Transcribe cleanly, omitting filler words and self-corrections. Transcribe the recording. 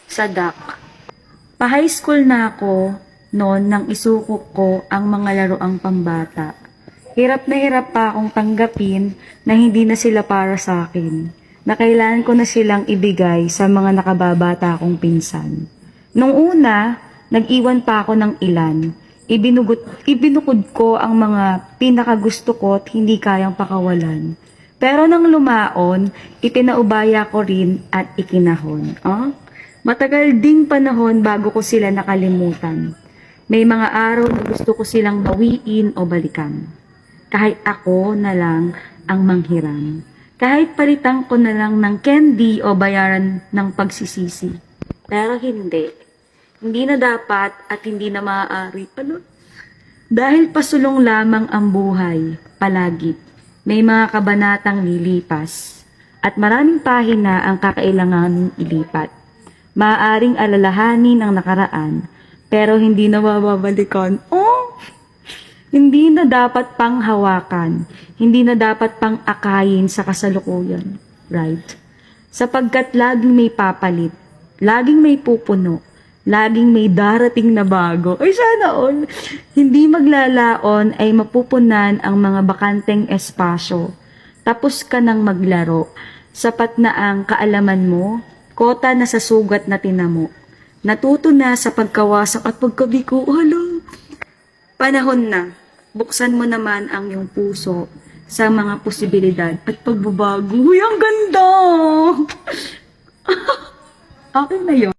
Sadak. Pa-high school na ako noon nang isukok ko ang mga laruang pambata. Hirap na hirap pa akong tanggapin na hindi na sila para sa akin, na kailangan ko na silang ibigay sa mga nakababata kong pinsan. Nung una, nag-iwan pa ako ng ilan. Ibinukod ko ang mga pinakagusto ko at hindi kayang pakawalan. Pero nang lumaon, ipinaubaya ko rin at ikinahon. Matagal ding panahon bago ko sila nakalimutan. May mga araw na gusto ko silang bawiin o balikan. Kahit ako na lang ang manghiram. Kahit palitan ko na lang ng candy o bayaran ng pagsisisi. Pero hindi. Hindi na dapat at hindi na maaari. Dahil pasulong lamang ang buhay, palagi. May mga kabanatang lilipas. At maraming pahina ang kakailangan ilipat. Maaaring alalahanin ang nakaraan, pero hindi na mababalikan. Hindi na dapat pang hawakan, hindi na dapat pang akayin sa kasalukuyan. Right? Sapagkat laging may papalit, laging may pupuno, laging may darating na bago. Ay, sana all. Hindi maglalaon ay mapupunan ang mga bakanteng espasyo. Tapos ka nang maglaro, sapat na ang kaalaman mo, kota na sa sugat na tinamo. Natuto na sa pagkawasak at pagkabiko. Panahon na, buksan mo naman ang iyong puso sa mga posibilidad at pagbabago. Uy, ang ganda! Okay na yun.